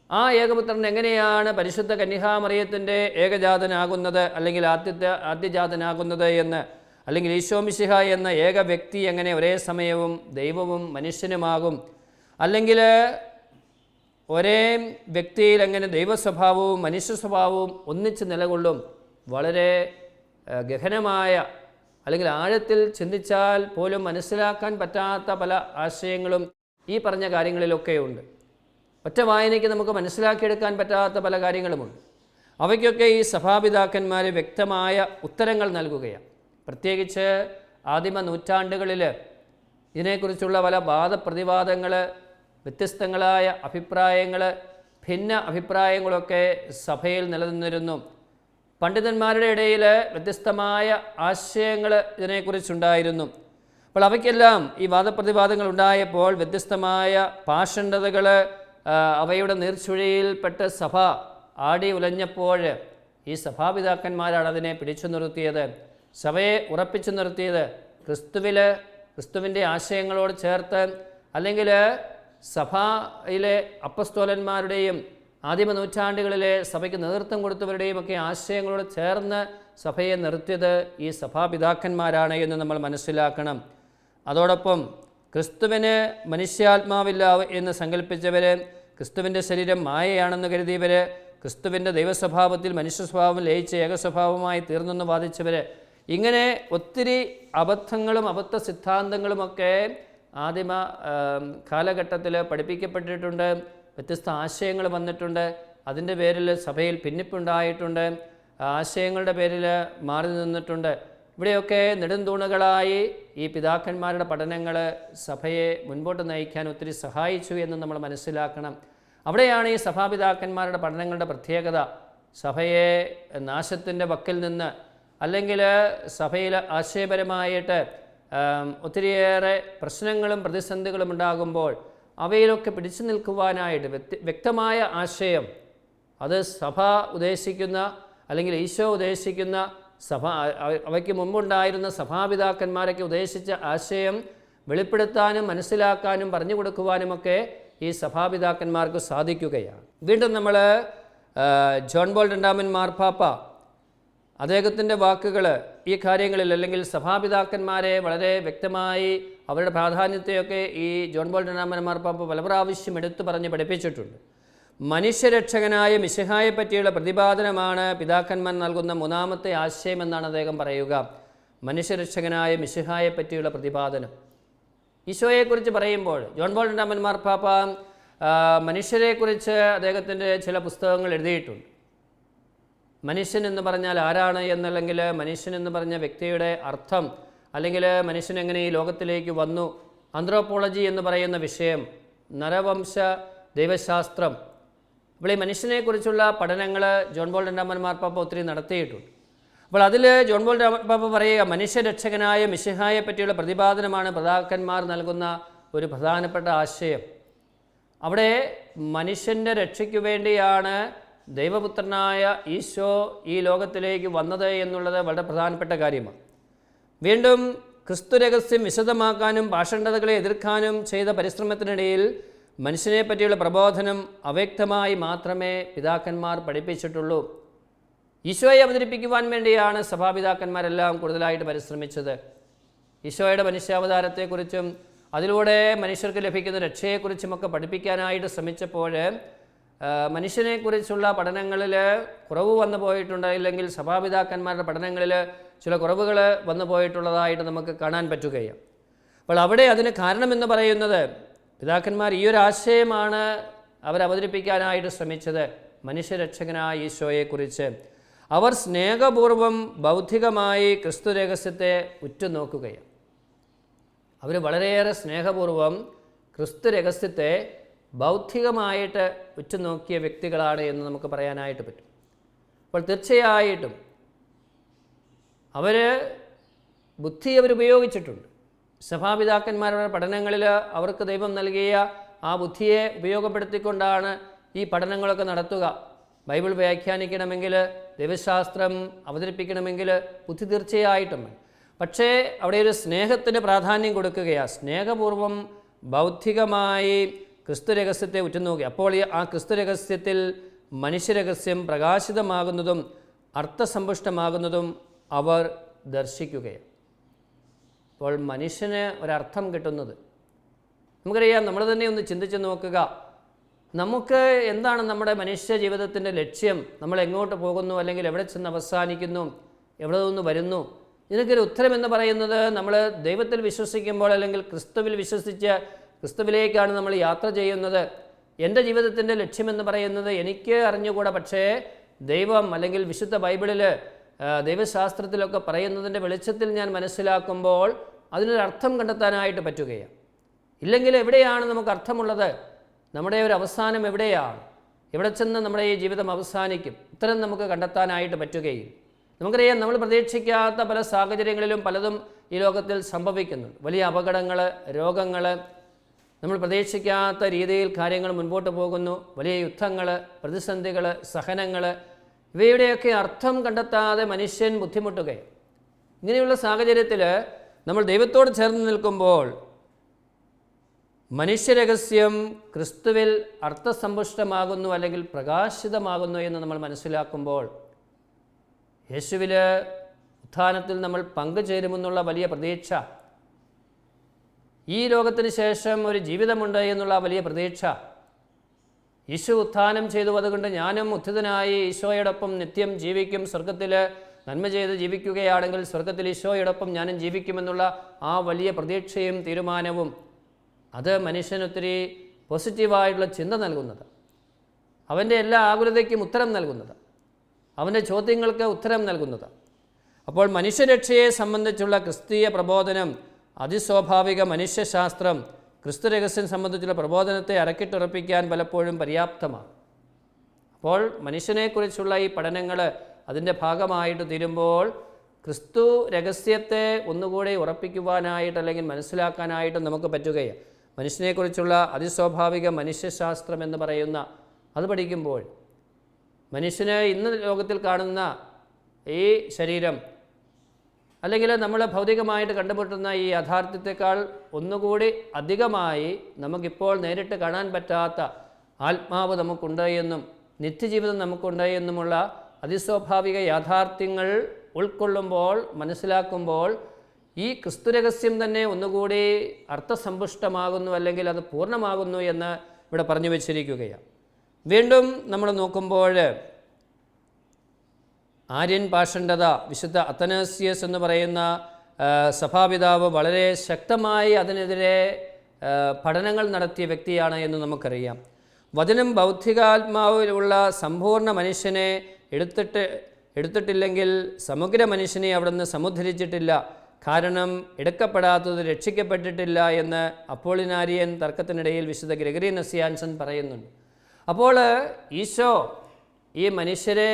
ആ ഏകപുത്രൻ എങ്ങനെയാണ് പരിശുദ്ധ കന്യകാമറിയത്തിൻ്റെ ഏകജാതനാകുന്നത് അല്ലെങ്കിൽ ആദ്യജാതനാകുന്നത് എന്ന്, അല്ലെങ്കിൽ ഈശോ മിശിഹ എന്ന ഏക വ്യക്തി എങ്ങനെ ഒരേ സമയവും ദൈവവും മനുഷ്യനുമാകും? അല്ലെങ്കിൽ ഒരേ വ്യക്തിയിൽ എങ്ങനെ ദൈവസ്വഭാവവും മനുഷ്യ സ്വഭാവവും ഒന്നിച്ച് നിലകൊള്ളും? വളരെ ഗഹനമായ അല്ലെങ്കിൽ ആഴത്തിൽ ചിന്തിച്ചാൽ പോലും മനസ്സിലാക്കാൻ പറ്റാത്ത പല ആശയങ്ങളും ഈ പറഞ്ഞ കാര്യങ്ങളിലൊക്കെയുണ്ട്. ഒറ്റ വായനയ്ക്ക് നമുക്ക് മനസ്സിലാക്കിയെടുക്കാൻ പറ്റാത്ത പല കാര്യങ്ങളുമുണ്ട്. അവയ്ക്കൊക്കെ ഈ സഭാപിതാക്കന്മാർ വ്യക്തമായ ഉത്തരങ്ങൾ നൽകുകയാണ്. പ്രത്യേകിച്ച് ആദിമ നൂറ്റാണ്ടുകളിൽ ഇതിനെക്കുറിച്ചുള്ള പല വാദപ്രതിവാദങ്ങൾ, വ്യത്യസ്തങ്ങളായ അഭിപ്രായങ്ങൾ, ഭിന്ന അഭിപ്രായങ്ങളൊക്കെ സഭയിൽ നിലനിന്നിരുന്നു. പണ്ഡിതന്മാരുടെ ഇടയിൽ വ്യത്യസ്തമായ ആശയങ്ങൾ ഇതിനെക്കുറിച്ചുണ്ടായിരുന്നു. അപ്പോൾ അവയ്ക്കെല്ലാം ഈ വാദപ്രതിവാദങ്ങൾ ഉണ്ടായപ്പോൾ വ്യത്യസ്തമായ പാഷണ്ഡതകൾ അവയുടെ നീർച്ചുഴിയിൽപ്പെട്ട് സഭ ആടി ഉലഞ്ഞപ്പോൾ ഈ സഭാപിതാക്കന്മാരാണ് അതിനെ പിടിച്ചു നിർത്തിയത്, സഭയെ ഉറപ്പിച്ചു നിർത്തിയത്. ക്രിസ്തുവിൻ്റെ ആശയങ്ങളോട് ചേർത്ത്, അല്ലെങ്കിൽ സഭയിലെ അപ്പസ്തോലന്മാരുടെയും ആദിമ നൂറ്റാണ്ടുകളിലെ സഭയ്ക്ക് നേതൃത്വം കൊടുത്തവരുടെയും ഒക്കെ ആശയങ്ങളോട് ചേർന്ന് സഭയെ നിർത്തിയത് ഈ സഭാപിതാക്കന്മാരാണ് എന്ന് നമ്മൾ മനസ്സിലാക്കണം. അതോടൊപ്പം ക്രിസ്തുവിന് മനുഷ്യാത്മാവില്ല എന്ന് സങ്കല്പിച്ചവർ, ക്രിസ്തുവിൻ്റെ ശരീരം മായയാണെന്ന് കരുതിയവർ, ക്രിസ്തുവിൻ്റെ ദൈവസ്വഭാവത്തിൽ മനുഷ്യ സ്വഭാവം ലയിച്ച് ഏകസ്വഭാവമായി തീർന്നെന്ന് വാദിച്ചവർ, ഇങ്ങനെ ഒത്തിരി അബദ്ധങ്ങളും അബദ്ധ സിദ്ധാന്തങ്ങളുമൊക്കെ ആദിമ കാലഘട്ടത്തിൽ പഠിപ്പിക്കപ്പെട്ടിട്ടുണ്ട്. വ്യത്യസ്ത ആശയങ്ങൾ വന്നിട്ടുണ്ട്. അതിൻ്റെ പേരിൽ സഭയിൽ ഭിന്നിപ്പുണ്ടായിട്ടുണ്ട്, ആശയങ്ങളുടെ പേരിൽ മാറി നിന്നിട്ടുണ്ട്. ഇവിടെയൊക്കെ നെടുന്തൂണുകളായി ഈ പിതാക്കന്മാരുടെ പഠനങ്ങൾ സഭയെ മുൻപോട്ട് നയിക്കാൻ ഒത്തിരി സഹായിച്ചു എന്ന് നമ്മൾ മനസ്സിലാക്കണം. അവിടെയാണ് ഈ സഭാപിതാക്കന്മാരുടെ പഠനങ്ങളുടെ പ്രത്യേകത. സഭയെ നാശത്തിൻ്റെ വക്കിൽ നിന്ന്, അല്ലെങ്കിൽ സഭയിൽ ആശയപരമായിട്ട് ഒത്തിരിയേറെ പ്രശ്നങ്ങളും പ്രതിസന്ധികളും ഉണ്ടാകുമ്പോൾ അവയിലൊക്കെ പിടിച്ചു നിൽക്കുവാനായിട്ട് വ്യക്തമായ ആശയം, അത് സഭ ഉദ്ദേശിക്കുന്ന അല്ലെങ്കിൽ ഈശോ ഉദ്ദേശിക്കുന്ന അവയ്ക്ക് മുമ്പുണ്ടായിരുന്ന സഭാപിതാക്കന്മാരൊക്കെ ഉദ്ദേശിച്ച ആശയം വെളിപ്പെടുത്താനും മനസ്സിലാക്കാനും പറഞ്ഞു കൊടുക്കുവാനുമൊക്കെ ഈ സഭാപിതാക്കന്മാർക്ക് സാധിക്കുകയാണ്. വീണ്ടും നമ്മൾ ജോൺ പോൾ രണ്ടാമൻ മാർപ്പാപ്പ അദ്ദേഹത്തിൻ്റെ വാക്കുകൾ ഈ കാര്യങ്ങളിൽ, അല്ലെങ്കിൽ സഭാപിതാക്കന്മാരെ വളരെ വ്യക്തമായി അവരുടെ പ്രാധാന്യത്തെയൊക്കെ ഈ ജോൺ പോൾ രണ്ടാമൻ മാർപ്പാപ്പ പല പ്രാവശ്യം എടുത്തു പറഞ്ഞ് പഠിപ്പിച്ചിട്ടുണ്ട്. മനുഷ്യരക്ഷകനായ മിശിഹായെ പറ്റിയുള്ള പ്രതിപാദനമാണ് പിതാക്കന്മാർ നൽകുന്ന മൂന്നാമത്തെ ആശയമെന്നാണ് അദ്ദേഹം പറയുക. മനുഷ്യരക്ഷകനായ മിശിഹായെ പറ്റിയുള്ള പ്രതിപാദനം. ഈശോയെക്കുറിച്ച് പറയുമ്പോൾ ജോൺ പോൾ രണ്ടാമൻ മാർപ്പാപ്പ മനുഷ്യരെക്കുറിച്ച് അദ്ദേഹത്തിൻ്റെ ചില പുസ്തകങ്ങൾ എഴുതിയിട്ടുണ്ട്. മനുഷ്യൻ എന്ന് പറഞ്ഞാൽ ആരാണ് എന്നല്ലെങ്കിൽ മനുഷ്യൻ എന്ന് പറഞ്ഞ വ്യക്തിയുടെ അർത്ഥം, അല്ലെങ്കിൽ മനുഷ്യൻ എങ്ങനെ ഈ ലോകത്തിലേക്ക് വന്നു, ആന്ത്രോപോളജി എന്ന് പറയുന്ന വിഷയം, നരവംശ ദൈവശാസ്ത്രം, അപ്പോൾ ഈ മനുഷ്യനെക്കുറിച്ചുള്ള പഠനങ്ങൾ ജോൺ പോൾ രണ്ടാമൻ മാർപ്പാപ്പ ഒത്തിരി നടത്തിയിട്ടുണ്ട്. അപ്പോൾ അതിൽ ജോൺ പോൾ മാർപ്പാപ്പ പറയുക, മനുഷ്യരക്ഷകനായ മിശിഹായെ പറ്റിയുള്ള പ്രതിപാദനമാണ് പിതാക്കന്മാർ നൽകുന്ന ഒരു പ്രധാനപ്പെട്ട ആശയം. അവിടെ മനുഷ്യൻ്റെ രക്ഷയ്ക്കു വേണ്ടിയാണ് ദൈവപുത്രനായ ഈശോ ഈ ലോകത്തിലേക്ക് വന്നത് എന്നുള്ളത് വളരെ പ്രധാനപ്പെട്ട കാര്യമാണ്. വീണ്ടും ക്രിസ്തു രഹസ്യം വിശദമാക്കാനും പാഷണ്ഡതകളെ എതിർക്കാനും ചെയ്ത പരിശ്രമത്തിനിടയിൽ മനുഷ്യനെ പറ്റിയുള്ള പ്രബോധനം അവ്യക്തമായി മാത്രമേ പിതാക്കന്മാർ പഠിപ്പിച്ചിട്ടുള്ളൂ. ഈശോയെ അവതരിപ്പിക്കുവാൻ വേണ്ടിയാണ് സഭാപിതാക്കന്മാരെല്ലാം കൂടുതലായിട്ട് പരിശ്രമിച്ചത്. ഈശോയുടെ മനുഷ്യാവതാരത്തെക്കുറിച്ചും അതിലൂടെ മനുഷ്യർക്ക് ലഭിക്കുന്ന രക്ഷയെക്കുറിച്ചുമൊക്കെ പഠിപ്പിക്കാനായിട്ട് ശ്രമിച്ചപ്പോൾ മനുഷ്യനെക്കുറിച്ചുള്ള പഠനങ്ങളിൽ കുറവ് വന്നു പോയിട്ടുണ്ട്, അല്ലെങ്കിൽ സഭാപിതാക്കന്മാരുടെ പഠനങ്ങളിൽ ചില കുറവുകൾ വന്നു പോയിട്ടുള്ളതായിട്ട് നമുക്ക് കാണാൻ പറ്റുകയാണ്. അപ്പോൾ അവിടെ അതിന് കാരണമെന്ന് പറയുന്നത് പിതാക്കന്മാർ ഈ ഒരു ആശയമാണ് അവരവതരിപ്പിക്കാനായിട്ട് ശ്രമിച്ചത്, മനുഷ്യരക്ഷകനായ ഈശോയെക്കുറിച്ച്. അവർ സ്നേഹപൂർവം ബൗദ്ധികമായി ക്രിസ്തു രഹസ്യത്തെ ഉറ്റുനോക്കുകയാണ്. അവർ വളരെയേറെ സ്നേഹപൂർവം ക്രിസ്തു രഹസ്യത്തെ ബൗദ്ധികമായിട്ട് ഉറ്റുനോക്കിയ വ്യക്തികളാണ് എന്ന് നമുക്ക് പറയാനായിട്ട് പറ്റും. അപ്പോൾ തീർച്ചയായിട്ടും ബുദ്ധി അവരുപയോഗിച്ചിട്ടുണ്ട്. സഭാപിതാക്കന്മാരുടെ പഠനങ്ങളിൽ അവർക്ക് ദൈവം നൽകിയ ആ ബുദ്ധിയെ ഉപയോഗപ്പെടുത്തിക്കൊണ്ടാണ് ഈ പഠനങ്ങളൊക്കെ നടത്തുക. ബൈബിൾ വ്യാഖ്യാനിക്കണമെങ്കിൽ ദൈവശാസ്ത്രം അവതരിപ്പിക്കണമെങ്കിൽ ബുദ്ധി തീർച്ചയായിട്ടും വേണം. പക്ഷേ അവിടെ ഒരു സ്നേഹത്തിന് പ്രാധാന്യം കൊടുക്കുകയാണ്. സ്നേഹപൂർവം ബൗദ്ധികമായി ക്രിസ്തു രഹസ്യത്തെ ഉറ്റുനോക്കി. അപ്പോൾ ആ ക്രിസ്തു രഹസ്യത്തിൽ മനുഷ്യരഹസ്യം പ്രകാശിതമാകുന്നതും അർത്ഥസമ്പുഷ്ടമാകുന്നതും അവർ ദർശിക്കുകയാണ്. അപ്പോൾ മനുഷ്യന് ഒരർത്ഥം കിട്ടുന്നത് നമുക്കറിയാം. നമ്മൾ തന്നെ ഒന്ന് ചിന്തിച്ച് നോക്കുക. നമുക്ക് എന്താണ് നമ്മുടെ മനുഷ്യ ജീവിതത്തിൻ്റെ ലക്ഷ്യം? നമ്മൾ എങ്ങോട്ട് പോകുന്നു, അല്ലെങ്കിൽ എവിടെ ചെന്ന് അവസാനിക്കുന്നു, എവിടെ നിന്ന് വരുന്നു? ഇതിനൊക്കെ ഒരു ഉത്തരം എന്ന് പറയുന്നത് നമ്മൾ ദൈവത്തിൽ വിശ്വസിക്കുമ്പോൾ, അല്ലെങ്കിൽ ക്രിസ്തുവിൽ വിശ്വസിച്ച് ക്രിസ്തുവിലേക്കാണ് നമ്മൾ യാത്ര ചെയ്യുന്നത്. എൻ്റെ ജീവിതത്തിൻ്റെ ലക്ഷ്യമെന്ന് പറയുന്നത് എനിക്ക് അറിഞ്ഞുകൂടാ. പക്ഷേ ദൈവം അല്ലെങ്കിൽ വിശുദ്ധ ബൈബിളിൽ ദൈവശാസ്ത്രത്തിലൊക്കെ പറയുന്നതിൻ്റെ വെളിച്ചത്തിൽ ഞാൻ മനസ്സിലാക്കുമ്പോൾ അതിനൊരർത്ഥം കണ്ടെത്താനായിട്ട് പറ്റുകയാണ്. ഇല്ലെങ്കിൽ എവിടെയാണ് നമുക്ക് അർത്ഥമുള്ളത്? നമ്മുടെ ഒരു അവസാനം എവിടെയാണ്? എവിടെ ചെന്ന് നമ്മുടെ ഈ ജീവിതം അവസാനിക്കും? ഉത്തരം നമുക്ക് കണ്ടെത്താനായിട്ട് പറ്റുകയും. നമുക്കറിയാം, നമ്മൾ പ്രതീക്ഷിക്കാത്ത പല സാഹചര്യങ്ങളിലും പലതും ഈ ലോകത്തിൽ സംഭവിക്കുന്നുണ്ട്. വലിയ അപകടങ്ങൾ, രോഗങ്ങൾ, നമ്മൾ പ്രതീക്ഷിക്കാത്ത രീതിയിൽ കാര്യങ്ങൾ മുൻപോട്ട് പോകുന്നു. വലിയ യുദ്ധങ്ങൾ, പ്രതിസന്ധികൾ, സഹനങ്ങൾ, ഇവയുടെയൊക്കെ അർത്ഥം കണ്ടെത്താതെ മനുഷ്യൻ ബുദ്ധിമുട്ടുകയും. ഇങ്ങനെയുള്ള സാഹചര്യത്തിൽ നമ്മൾ ദൈവത്തോട് ചേർന്ന് നിൽക്കുമ്പോൾ മനുഷ്യരഹസ്യം ക്രിസ്തുവിൽ അർത്ഥസമ്പുഷ്ടമാകുന്നു, അല്ലെങ്കിൽ പ്രകാശിതമാകുന്നു എന്ന് നമ്മൾ മനസ്സിലാക്കുമ്പോൾ യേശുവിൽ ഉത്ഥാനത്തിൽ നമ്മൾ പങ്കുചേരുമെന്നുള്ള വലിയ പ്രതീക്ഷ, ഈ ലോകത്തിന് ശേഷം ഒരു ജീവിതമുണ്ട് എന്നുള്ള വലിയ പ്രതീക്ഷ, യേശു ഉത്ഥാനം ചെയ്തു, അതുകൊണ്ട് ഞാനും ഉത്ഥിതനായി ഈശോയോടൊപ്പം നിത്യം ജീവിക്കും, സ്വർഗത്തിൽ നന്മ ചെയ്ത് ജീവിക്കുകയാണെങ്കിൽ സ്വർഗത്തിൽ ഈശോയോടൊപ്പം ഞാനും ജീവിക്കുമെന്നുള്ള ആ വലിയ പ്രതീക്ഷയും തീരുമാനവും, അത് മനുഷ്യനൊത്തിരി പോസിറ്റീവായിട്ടുള്ള ചിന്ത നൽകുന്നത്, അവൻ്റെ എല്ലാ ആകുലതയ്ക്കും ഉത്തരം നൽകുന്നത്, അവൻ്റെ ചോദ്യങ്ങൾക്ക് ഉത്തരം നൽകുന്നത്. അപ്പോൾ മനുഷ്യരക്ഷയെ സംബന്ധിച്ചുള്ള ക്രിസ്തീയ പ്രബോധനം, അതിസ്വാഭാവിക മനുഷ്യശാസ്ത്രം ക്രിസ്തു രഹസ്യം സംബന്ധിച്ചുള്ള പ്രബോധനത്തെ അരക്കിട്ടുറപ്പിക്കാൻ പലപ്പോഴും പര്യാപ്തമാണ്. അപ്പോൾ മനുഷ്യനെക്കുറിച്ചുള്ള ഈ പഠനങ്ങൾ അതിൻ്റെ ഭാഗമായിട്ട് തീരുമ്പോൾ ക്രിസ്തു രഹസ്യത്തെ ഒന്നുകൂടി ഉറപ്പിക്കുവാനായിട്ട്, അല്ലെങ്കിൽ മനസ്സിലാക്കാനായിട്ട് നമുക്ക് പറ്റുകയാണ്. മനുഷ്യനെക്കുറിച്ചുള്ള അതിസ്വാഭാവിക മനുഷ്യശാസ്ത്രം എന്ന് പറയുന്ന അത് പഠിക്കുമ്പോൾ മനുഷ്യന് ഇന്ന് ലോകത്തിൽ കാണുന്ന ഈ ശരീരം, അല്ലെങ്കിൽ നമ്മൾ ഭൗതികമായിട്ട് കണ്ടുമുട്ടുന്ന ഈ യാഥാർത്ഥ്യത്തെക്കാൾ ഒന്നുകൂടി അധികമായി നമുക്കിപ്പോൾ നേരിട്ട് കാണാൻ പറ്റാത്ത ആത്മാവ് നമുക്കുണ്ട് എന്നും നിത്യജീവിതം നമുക്കുണ്ട് എന്നുമുള്ള അതിസ്വാഭാവിക യാഥാർത്ഥ്യങ്ങൾ ഉൾക്കൊള്ളുമ്പോൾ, മനസ്സിലാക്കുമ്പോൾ ഈ ക്രിസ്തുരഹസ്യം തന്നെ ഒന്നുകൂടി അർത്ഥസമ്പുഷ്ടമാകുന്നു, അല്ലെങ്കിൽ അത് പൂർണ്ണമാകുന്നു എന്ന് ഇവിടെ പറഞ്ഞു വച്ചിരിക്കുകയാണ്. വീണ്ടും നമ്മൾ നോക്കുമ്പോൾ ആര്യൻ പാഷണ്ഡത, വിശുദ്ധ അത്തനാസിയസ് എന്ന് പറയുന്ന സഭാപിതാവ് വളരെ ശക്തമായി അതിനെതിരെ പഠനങ്ങൾ നടത്തിയ വ്യക്തിയാണ് എന്ന് നമുക്കറിയാം. വചനം ബൗദ്ധികാത്മാവിലുള്ള സമ്പൂർണ്ണ മനുഷ്യനെ എടുത്തിട്ടില്ലെങ്കിൽ സമഗ്ര മനുഷ്യനെ അവിടുന്ന് സമുദ്ധരിച്ചിട്ടില്ല, കാരണം എടുക്കപ്പെടാത്തത് രക്ഷിക്കപ്പെട്ടിട്ടില്ല എന്ന് അപ്പോളിനാരിയൻ തർക്കത്തിനിടയിൽ വിശുദ്ധ ഗ്രെഗറി നസിയാൻസൻ പറയുന്നുണ്ട്. അപ്പോൾ ഈശോ ഈ മനുഷ്യരെ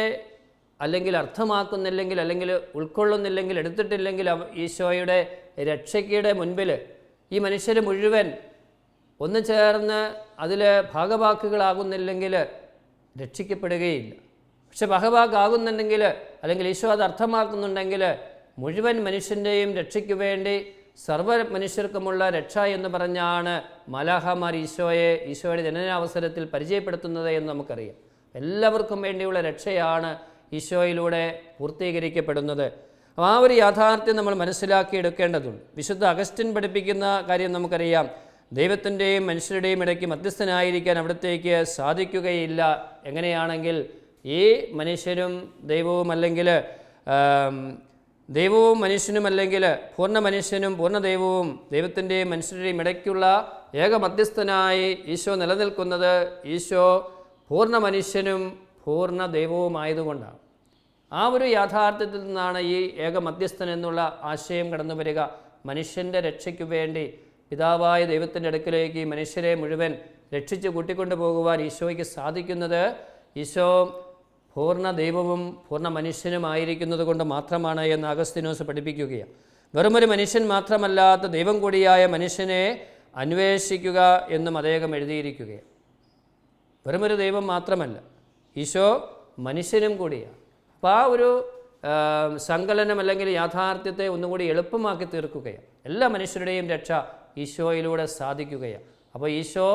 അല്ലെങ്കിൽ അർത്ഥമാക്കുന്നില്ലെങ്കിൽ, അല്ലെങ്കിൽ ഉൾക്കൊള്ളുന്നില്ലെങ്കിൽ, എടുത്തിട്ടില്ലെങ്കിൽ ഈശോയുടെ രക്ഷയ്ക്കയുടെ മുൻപിൽ ഈ മനുഷ്യർ മുഴുവൻ ഒന്ന് ചേർന്ന് അതിൽ ഭാഗവാക്കുകളാകുന്നില്ലെങ്കിൽ രക്ഷിക്കപ്പെടുകയില്ല. പക്ഷെ ഭാഗവാക്കാകുന്നുണ്ടെങ്കിൽ, അല്ലെങ്കിൽ ഈശോ അത് അർത്ഥമാക്കുന്നുണ്ടെങ്കിൽ മുഴുവൻ മനുഷ്യൻ്റെയും രക്ഷയ്ക്ക് വേണ്ടി സർവ്വ മനുഷ്യർക്കുമുള്ള രക്ഷ എന്ന് പറഞ്ഞാണ് മാലാഖമാർ ഈശോയുടെ ജനനാവസരത്തിൽ പരിചയപ്പെടുത്തുന്നത് എന്ന് നമുക്കറിയാം. എല്ലാവർക്കും വേണ്ടിയുള്ള രക്ഷയാണ് ഈശോയിലൂടെ പൂർത്തീകരിക്കപ്പെടുന്നത്. ആ ഒരു യാഥാർത്ഥ്യം നമ്മൾ മനസ്സിലാക്കിയെടുക്കേണ്ടതുണ്ട്. വിശുദ്ധ അഗസ്റ്റിൻ പഠിപ്പിക്കുന്ന കാര്യം നമുക്കറിയാം. ദൈവത്തിൻ്റെയും മനുഷ്യരുടെയും ഇടയ്ക്ക് മധ്യസ്ഥനായിരിക്കാൻ അവിടത്തേക്ക് സാധിക്കുകയില്ല. എങ്ങനെയാണെങ്കിൽ ഈ മനുഷ്യരും ദൈവവും, അല്ലെങ്കിൽ ദൈവവും മനുഷ്യനുമല്ലെങ്കിൽ പൂർണ്ണ മനുഷ്യനും പൂർണ്ണ ദൈവവും, ദൈവത്തിൻ്റെയും മനുഷ്യരുടെയും ഇടയ്ക്കുള്ള ഏക മധ്യസ്ഥനായി ഈശോ നിലനിൽക്കുന്നത് ഈശോ പൂർണ്ണ മനുഷ്യനും പൂർണ്ണ ദൈവവുമായതുകൊണ്ടാണ്. ആ ഒരു യാഥാർത്ഥ്യത്തിൽ നിന്നാണ് ഈ ഏക മധ്യസ്ഥൻ എന്നുള്ള ആശയം കടന്നു വരിക. മനുഷ്യൻ്റെ രക്ഷയ്ക്കു വേണ്ടി പിതാവായ ദൈവത്തിൻ്റെ അടുക്കിലേക്ക് മനുഷ്യരെ മുഴുവൻ രക്ഷിച്ച് കൂട്ടിക്കൊണ്ടു പോകുവാൻ ഈശോയ്ക്ക് സാധിക്കുന്നത് ഈശോ പൂർണ്ണ ദൈവവും പൂർണ്ണ മനുഷ്യനുമായിരിക്കുന്നത് കൊണ്ട് മാത്രമാണ് എന്ന് അഗസ്തീനോസ് പഠിപ്പിക്കുകയാണ്. വെറുമൊരു മനുഷ്യൻ മാത്രമല്ലാത്ത ദൈവം കൂടിയായ മനുഷ്യനെ അന്വേഷിക്കുക എന്നും അദ്ദേഹം എഴുതിയിരിക്കുകയാണ്. വെറുമൊരു ദൈവം മാത്രമല്ല, ഈശോ മനുഷ്യനും കൂടിയാണ്. അപ്പോൾ ആ ഒരു സങ്കലനം അല്ലെങ്കിൽ യാഥാർത്ഥ്യത്തെ ഒന്നുകൂടി എളുപ്പമാക്കി തീർക്കുകയാണ്. എല്ലാ മനുഷ്യരുടെയും രക്ഷ ഈശോയിലൂടെ സാധിക്കുകയാണ്. അപ്പോൾ ഈശോ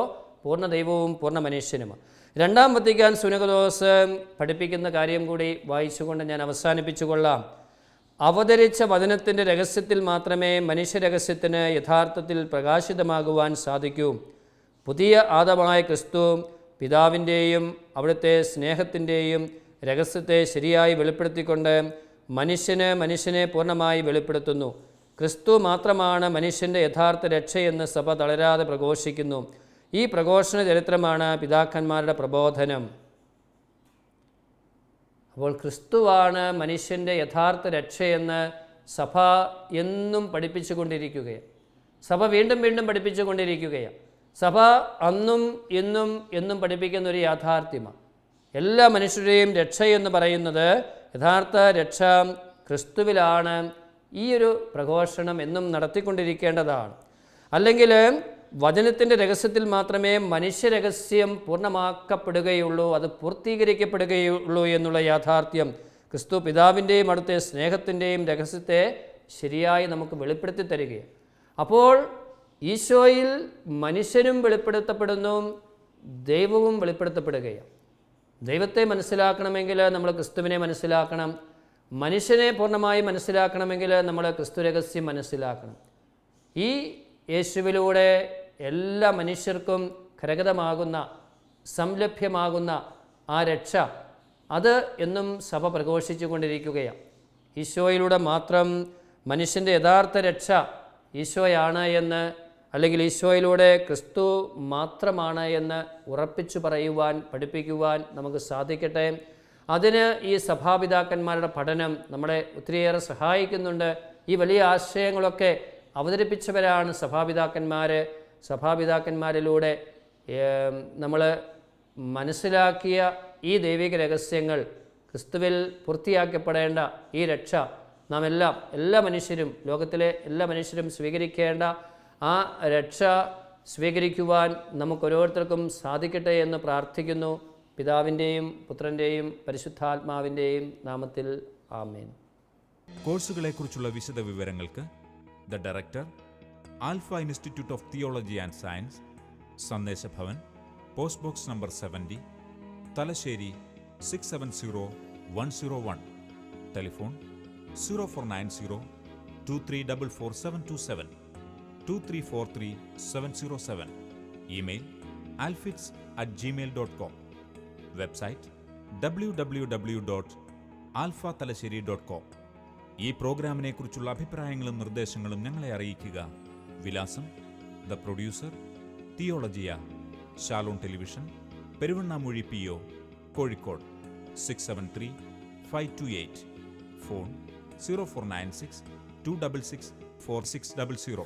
പൂർണ്ണ ദൈവവും പൂർണ്ണ മനുഷ്യനുമാണ്. രണ്ടാം വത്തിക്കാൻ സുനകദോസ് പഠിപ്പിക്കുന്ന കാര്യം കൂടി വായിച്ചുകൊണ്ട് ഞാൻ അവസാനിപ്പിച്ചു കൊള്ളാം. അവതരിച്ച വചനത്തിൻ്റെ രഹസ്യത്തിൽ മാത്രമേ മനുഷ്യരഹസ്യത്തിന് യഥാർത്ഥത്തിൽ പ്രകാശിതമാകുവാൻ സാധിക്കൂ. പുതിയ ആദമായ ക്രിസ്തു പിതാവിൻ്റെയും അവിടുത്തെ സ്നേഹത്തിൻ്റെയും രഹസ്യത്തെ ശരിയായി വെളിപ്പെടുത്തിക്കൊണ്ട് മനുഷ്യനെ പൂർണ്ണമായി വെളിപ്പെടുത്തുന്നു. ക്രിസ്തു മാത്രമാണ് മനുഷ്യൻ്റെ യഥാർത്ഥ രക്ഷയെന്ന് സഭ തളരാതെ പ്രഘോഷിക്കുന്നു. ഈ പ്രഘോഷണ ചരിത്രമാണ് പിതാക്കന്മാരുടെ പ്രബോധനം. അപ്പോൾ ക്രിസ്തുവാണ് മനുഷ്യൻ്റെ യഥാർത്ഥ രക്ഷയെന്ന് സഭ എന്നും പഠിപ്പിച്ചുകൊണ്ടിരിക്കുകയാണ്. സഭ വീണ്ടും വീണ്ടും പഠിപ്പിച്ചുകൊണ്ടിരിക്കുകയാണ്. സഭ അന്നും ഇന്നും എന്നും പഠിപ്പിക്കുന്ന ഒരു യാഥാർത്ഥ്യമാണ്. എല്ലാ മനുഷ്യരുടെയും രക്ഷയെന്ന് പറയുന്നത് യഥാർത്ഥ രക്ഷ ക്രിസ്തുവിലാണ്. ഈ ഒരു പ്രഘോഷണം എന്നും നടത്തിക്കൊണ്ടിരിക്കേണ്ടതാണ്. അല്ലെങ്കിൽ വചനത്തിൻ്റെ രഹസ്യത്തിൽ മാത്രമേ മനുഷ്യരഹസ്യം പൂർണ്ണമാക്കപ്പെടുകയുള്ളൂ, അത് പൂർത്തീകരിക്കപ്പെടുകയുള്ളൂ എന്നുള്ള യാഥാർത്ഥ്യം ക്രിസ്തു പിതാവിൻ്റെയും അവിടുത്തെ സ്നേഹത്തിൻ്റെയും രഹസ്യത്തെ ശരിയായി നമുക്ക് വെളിപ്പെടുത്തി തരികയാണ്. അപ്പോൾ ഈശോയിൽ മനുഷ്യനും വെളിപ്പെടുത്തപ്പെടുന്നു, ദൈവവും വെളിപ്പെടുത്തപ്പെടുകയാണ്. ദൈവത്തെ മനസ്സിലാക്കണമെങ്കിൽ നമ്മൾ ക്രിസ്തുവിനെ മനസ്സിലാക്കണം. മനുഷ്യനെ പൂർണ്ണമായി മനസ്സിലാക്കണമെങ്കിൽ നമ്മൾ ക്രിസ്തു രഹസ്യം മനസ്സിലാക്കണം. ഈ യേശുവിലൂടെ എല്ലാ മനുഷ്യർക്കും കരഗതമാകുന്ന സംലഭ്യമാകുന്ന ആ രക്ഷ അത് എന്നും സഭ പ്രഘോഷിച്ചു കൊണ്ടിരിക്കുകയാണ്. ഈശോയിലൂടെ മാത്രം മനുഷ്യൻ്റെ യഥാർത്ഥ രക്ഷ ഈശോയാണ് എന്ന്, അല്ലെങ്കിൽ ഈശോയിലൂടെ ക്രിസ്തു മാത്രമാണ് എന്ന് ഉറപ്പിച്ചു പറയുവാൻ, പഠിപ്പിക്കുവാൻ നമുക്ക് സാധിക്കട്ടെ. അതിന് ഈ സഭാപിതാക്കന്മാരുടെ പഠനം നമ്മളെ ഒത്തിരിയേറെ സഹായിക്കുന്നുണ്ട്. ഈ വലിയ ആശയങ്ങളൊക്കെ അവതരിപ്പിച്ചവരാണ് സഭാപിതാക്കന്മാർ. സഭാപിതാക്കന്മാരിലൂടെ നമ്മൾ മനസ്സിലാക്കിയ ഈ ദൈവിക രഹസ്യങ്ങൾ, ക്രിസ്തുവിൽ പൂർത്തിയാക്കപ്പെടേണ്ട ഈ രക്ഷ നാം എല്ലാ മനുഷ്യരും, ലോകത്തിലെ എല്ലാ മനുഷ്യരും സ്വീകരിക്കേണ്ട ആ രക്ഷ സ്വീകരിക്കുവാൻ നമുക്കോരോരുത്തർക്കും സാധിക്കട്ടെ എന്ന് പ്രാർത്ഥിക്കുന്നു. പിതാവിൻ്റെയും പുത്രൻ്റെയും പരിശുദ്ധാത്മാവിൻ്റെയും നാമത്തിൽ ആമേൻ. കോഴ്സുകളെക്കുറിച്ചുള്ള വിശദ വിവരങ്ങൾക്ക് the director, alpha institute of theology and science, Sandeshabhavan, post box number 70, Thalassery 670101. Telephone 0490 2344 2343 email alfits@gmail.com. Website www.alphathalassery.com. ഈ പ്രോഗ്രാമിനെ കുറിച്ചുള്ള അഭിപ്രായങ്ങളും നിർദ്ദേശങ്ങളും ഞങ്ങളെ അറിയിക്കുക. വിലാസം: the producer, Theologia, Shalom television, Peruvannamuzhi PO, Kozhikode 673-528. Phone 0496 266 4600.